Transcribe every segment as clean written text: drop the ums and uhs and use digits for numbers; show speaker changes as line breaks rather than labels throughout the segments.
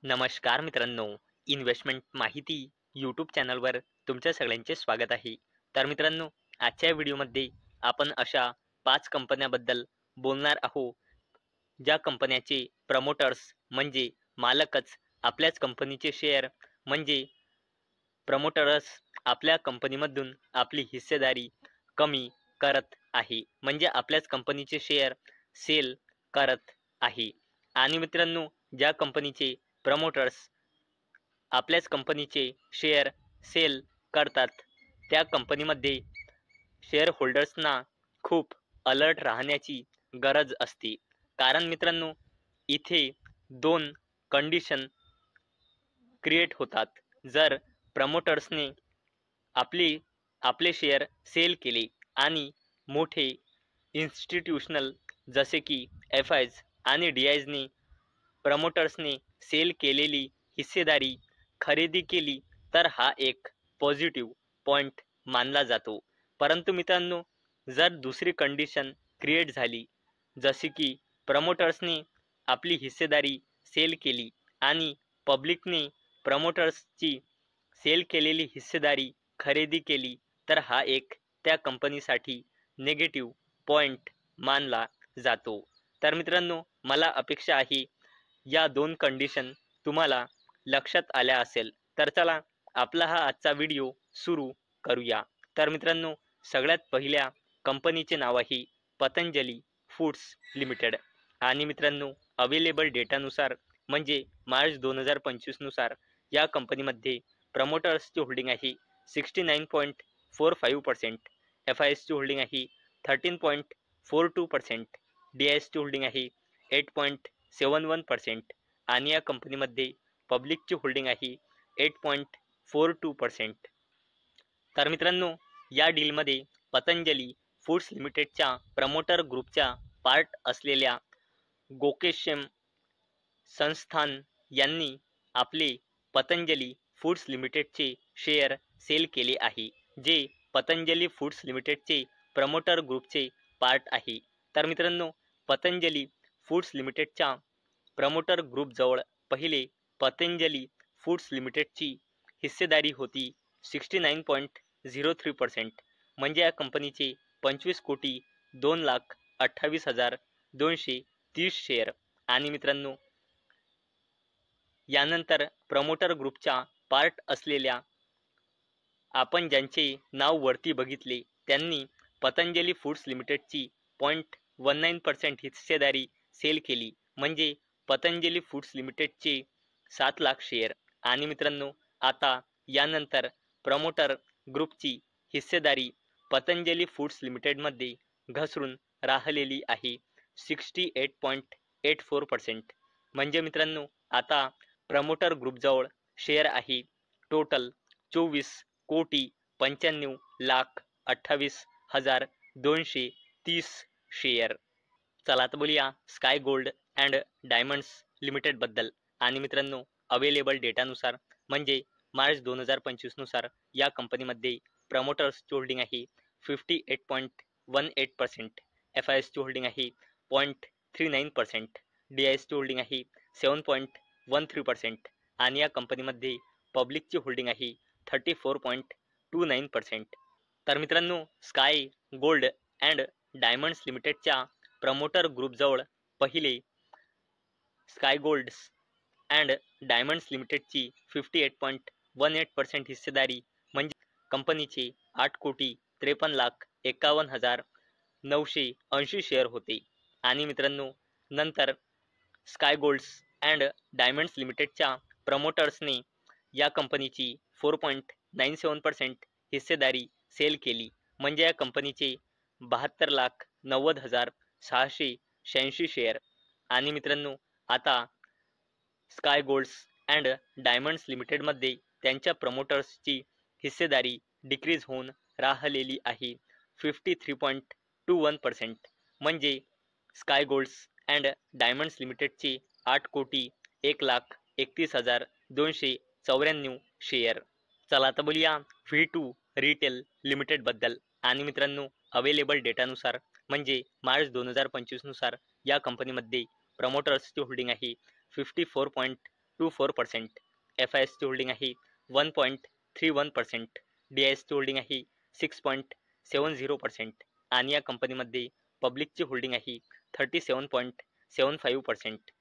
नमस्कार मित्रांनो, इन्व्हेस्टमेंट माहिती यूट्यूब चॅनलवर तुमच्या सगळ्यांचे स्वागत आहे. तर मित्रांनो, आजच्या व्हिडिओमध्ये आपण अशा 5 कंपन्याबद्दल बोलणार आहोत, ज्या कंपन्याचे प्रमोटर्स म्हणजे मालकच आपल्याच कंपनीचे शेअर म्हणजे प्रमोटर्स आपल्या कंपनीमधून आपली हिस्सेदारी कमी करत आहे. म्हणजे आपल्याच कंपनीचे शेअर सेल करत आहे. आणि मित्रांनो, ज्या कंपनीचे प्रमोटर्स आपल्याच कंपनीचे शेअर सेल करतात, त्या कंपनीमध्ये शेअर होल्डर्सना खूप अलर्ट राहण्याची गरज असते. कारण मित्रांनो, इथे 2 कंडिशन क्रिएट होतात. जर प्रमोटर्सने आपले शेअर सेल केले आणि मोठे इन्स्टिट्यूशनल जसे की एफ-आयज आणि डी-आयजने प्रमोटर्सने सेल केलेली हिस्सेदारी खरेदी केली, तर हा एक पॉझिटिव्ह पॉइंट मानला जातो. परंतु मित्रांनो, जर दुसरी कंडिशन क्रिएट झाली, जशी की प्रमोटर्सने आपली हिस्सेदारी सेल केली आणि पब्लिकने प्रमोटर्सची सेल केलेली हिस्सेदारी खरेदी केली, तर हा एक त्या कंपनीसाठी निगेटिव्ह पॉइंट मानला जातो. तर मित्रांनो, मला अपेक्षा आहे या 2 कंडिशन तुम्हाला लक्षात आल्या असेल. तर चला आपला हा आजचा व्हिडिओ सुरू करूया. तर मित्रांनो, सगळ्यात पहिल्या कंपनीचे नाव आहे पतंजली फूड्स लिमिटेड. आणि मित्रांनो, अवेलेबल डेटानुसार म्हणजे मार्च 2025 नुसार या कंपनीमध्ये प्रमोटर्सची होल्डिंग आहे 69.45%, एफ-आयची होल्डिंग आहे 13.42%, डी-आयची होल्डिंग आहे 8.71% आणि या कंपनीमध्ये पब्लिकची होल्डिंग आहे 8.42%. तर मित्रांनो, या डीलमध्ये पतंजली फूड्स लिमिटेडच्या प्रमोटर ग्रुपच्या पार्ट असलेल्या गोकेशेम संस्थान यांनी आपले पतंजली फूड्स लिमिटेडचे शेअर सेल केले आहे, जे पतंजली फूड्स लिमिटेडचे प्रमोटर ग्रुपचे पार्ट आहे. तर मित्रांनो, पतंजली फूड्स लिमिटेडच्या प्रमोटर ग्रुपजवळ पहिले पतंजली फूड्स लिमिटेडची हिस्सेदारी होती 69.03%. म्हणजे या कंपनीचे 25,02,28,230 शेअर. आणि मित्रांनो, यानंतर प्रमोटर ग्रुपच्या पार्ट असलेल्या आपण ज्यांचे नाव वरती बघितले, त्यांनी पतंजली फूड्स लिमिटेडची 0.19% हिस्सेदारी सेल केली, म्हणजे पतंजली फूड्स लिमिटेडचे 7,00,000 शेअर. आणि मित्रांनो, आता यानंतर प्रमोटर ग्रुपची हिस्सेदारी पतंजली फूड्स लिमिटेडमध्ये घसरून राहिलेली आहे 68.84%. म्हणजे मित्रांनो, आता प्रमोटर ग्रुपजवळ शेअर आहे टोटल 24,95,28,230 शेअर. चला आता बोलूया स्काय गोल्ड अँड डायमंड्स लिमिटेडबद्दल. आणि मित्रांनो, अवेलेबल डेटानुसार म्हणजे मार्च 2025 नुसार या कंपनीमध्ये प्रमोटर्सची होल्डिंग आहे 58.18%, एफ-आयची होल्डिंग आहे 0.39%, डी-आयची होल्डिंग आहे 7.13% आणि या कंपनीमध्ये पब्लिकची होल्डिंग आहे 34.29%. तर मित्रांनो, स्काय गोल्ड अँड डायमंड्स लिमिटेडच्या प्रमोटर ग्रुपजवळ पहिले स्काय गोल्ड्स अँड डायमंड्स लिमिटेडची 58.18% हिस्सेदारी म्हणजे कंपनीचे 8,53,51,980 शेअर होते. आणि मित्रांनो, नंतर स्काय गोल्ड्स अँड डायमंड्स लिमिटेडच्या प्रमोटर्सने या कंपनीची 4.97% हिस्सेदारी सेल केली, म्हणजे या कंपनीचे 72,90,686 शेअर. आणि मित्रांनो, आता स्काय गोल्ड्स अँड डायमंड्स लिमिटेडमध्ये त्यांच्या प्रमोटर्सची हिस्सेदारी डिक्रीज होऊन राहिलेली आहे 53.21%. म्हणजे स्काय गोल्ड्स अँड डायमंड्स लिमिटेडचे 8,31,31,294 शेअर. चला आता बोलूया V2 रिटेल लिमिटेडबद्दल. आणि मित्रांनो, अवेलेबल डेटानुसार म्हणजे मार्च 2025 नुसार या कंपनीमध्ये प्रमोटर्सची होल्डिंग आहे 54.2% 1.24%, FISची होल्डिंग आहे 1.31%, DISची होल्डिंग आहे 6.70% आणि या कंपनीमध्ये पब्लिकची होल्डिंग आहे 37.75%.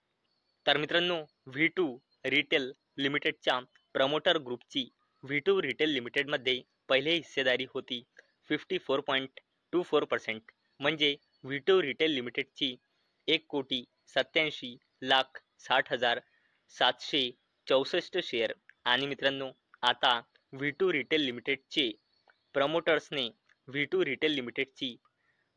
तर मित्रांनो, V2 रिटेल लिमिटेडच्या प्रमोटर ग्रुपची V2 रिटेल लिमिटेडमध्ये पहिले हिस्सेदारी होती 54.24%, म्हणजे V2 रिटेल लिमिटेडची 1,87,60,764 शेअर. आणि मित्रांनो, आता V2 रिटेल लिमिटेडचे प्रमोटर्सने V2 रिटेल लिमिटेडची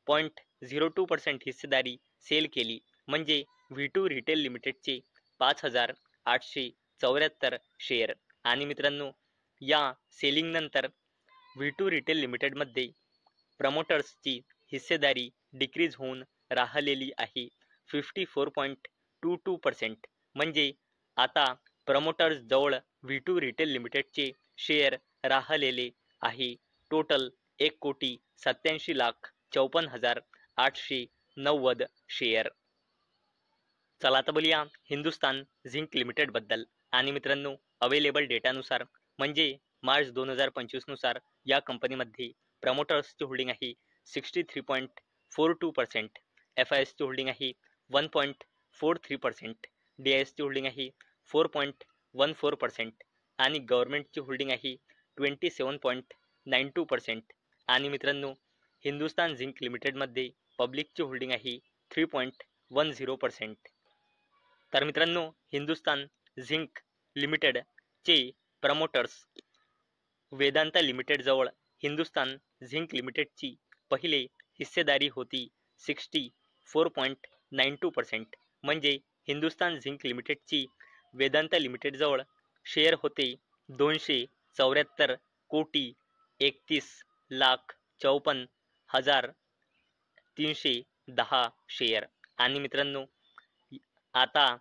0.02% हिस्सेदारी सेल केली, म्हणजे V2 रिटेल लिमिटेडचे 5,874 शेअर. आणि मित्रांनो, या सेलिंग नंतर V2 रिटेल लिमिटेडमध्ये प्रमोटर्सची हिस्सेदारी डिक्रीज होऊन राहिलेली आहे 54.22%, म्हणजे आता प्रमोटर्स जवळ V2 रिटेल लिमिटेडचे शेअर राहिलेले आहे टोटल 1,87,54,890 शेअर. चला आता बोलूया हिंदुस्तान झिंक लिमिटेड बद्दल. आणि मित्रांनो, अवेलेबल डेटानुसार म्हणजे मार्च 2025 नुसार या कंपनीमध्ये प्रमोटर्सची होल्डिंग आहे 63.42%, FISची होल्डिंग आहे 1.43%, DISची होल्डिंग आहे 4.14% आणि गव्हर्नमेंटची होल्डिंग आहे 27.92%. आणि मित्रांनो, हिंदुस्तान झिंक लिमिटेडमध्ये पब्लिकची होल्डिंग आहे 3.10%. तर मित्रांनो, हिंदुस्तान झिंक लिमिटेडचे प्रमोटर्स वेदांता लिमिटेड जवळ हिंदुस्तान झिंक लिमिटेडची पहिले हिस्सेदारी होती 64.92%, म्हणजे हिंदुस्तान झिंक लिमिटेडची वेदांता लिमिटेड जवळ शेअर होते 274,31,54,310 शेअर. आणि मित्रांनो, आता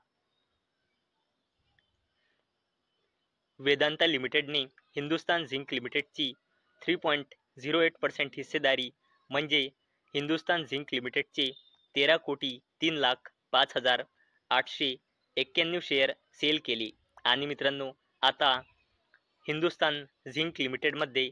वेदांता लिमिटेडने हिंदुस्तान झिंक लिमिटेडची 3.08% हिस्सेदारी, म्हणजे हिंदुस्तान झिंक लिमिटेडचे 13,03,05,891 शेअर सेल केले. आणि मित्रांनो, आता हिंदुस्तान झिंक लिमिटेडमध्ये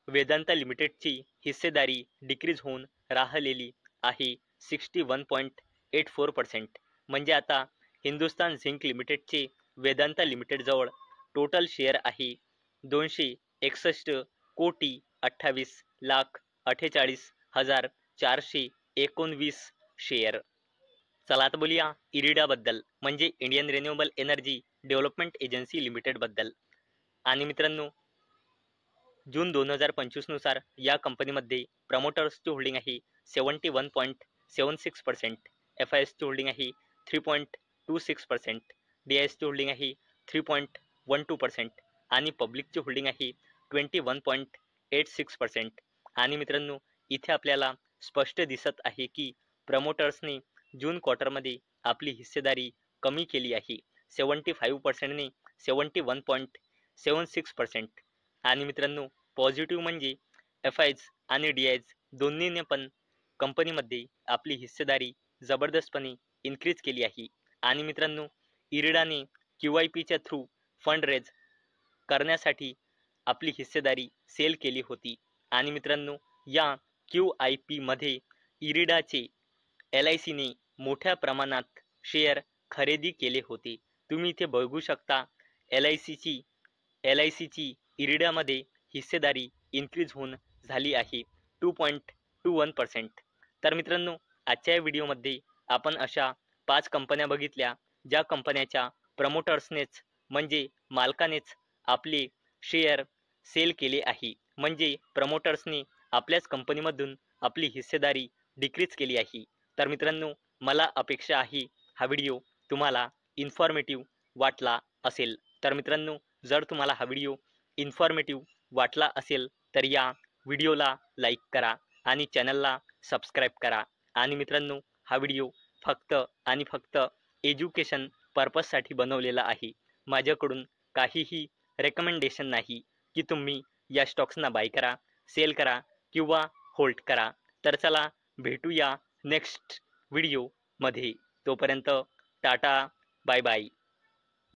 वेदांता लिमिटेडची हिस्सेदारी डिक्रीज होऊन राहिलेली आहे 61.84%, म्हणजे आता हिंदुस्तान झिंक लिमिटेडचे वेदांता लिमिटेड जवळ टोटल शेअर आहे 261,28,48,419 शेअर. चला आता बोलूया इरिडा बद्दल, म्हणजे Indian renewable energy development agency limited बद्दल. आणि मित्रांनो, जून 2025 नुसार या कंपनीमध्ये प्रमोटर्सची होल्डिंग आहे 71.76%, FISची होल्डिंग आहे 3.26%, DISची होल्डिंग आहे 3.12% आणि पब्लिकची होल्डिंग आहे 21.86%. आणि मित्रांनो, इथे आपल्याला स्पष्ट दिसत आहे की प्रमोटर्सने जून क्वार्टरमध्ये आपली हिस्सेदारी कमी केली आहे 75%ने 71.76%. आणि मित्रांनो, पॉझिटिव्ह म्हणजे FIs आणि DIs दोन्हीने पण कंपनीमध्ये आपली हिस्सेदारी जबरदस्तपणे इन्क्रीज केली आहे. आणि मित्रांनो, इरिडाने QIPच्या थ्रू फंड रेज करण्यासाठी आपली हिस्सेदारी सेल केली होती. आणि मित्रांनो, या QIP मध्ये इरिडाचे LICने मोठ्या प्रमाणात शेअर खरेदी केले होते. तुम्ही इथे बघू शकता LICची इरिडामध्ये हिस्सेदारी इन्क्रीज होऊन झाली आहे 2.21%. तर मित्रांनो, आजच्या या व्हिडिओमध्ये आपण अशा 5 कंपन्या बघितल्या ज्या कंपन्याच्या प्रमोटर्सनेच म्हणजे मालकानेच आपले शेअर सेल केले आहे, म्हणजे प्रमोटर्सने आपल्याच कंपनीमधून आपली हिस्सेदारी डिक्रीज केली आहे. तर मित्रांनो, मला अपेक्षा आहे हा व्हिडिओ तुम्हाला इन्फॉर्मेटिव्ह वाटला असेल. तर मित्रांनो, जर तुम्हाला हा व्हिडिओ इन्फॉर्मेटिव्ह वाटला असेल तर या व्हिडिओला लाईक करा आणि चॅनलला सबस्क्राईब करा. आणि मित्रांनो, हा व्हिडिओ फक्त आणि फक्त एज्युकेशन पर्पजसाठी बनवलेला आहे. माझ्याकडून काहीही रेकमेंडेशन नाही की तुम्ही या स्टॉक्सना बाय करा, सेल करा किंवा होल्ड करा. तर चला भेटूया नेक्स्ट व्हिडिओमध्ये. तोपर्यंत टाटा, बाय बाय.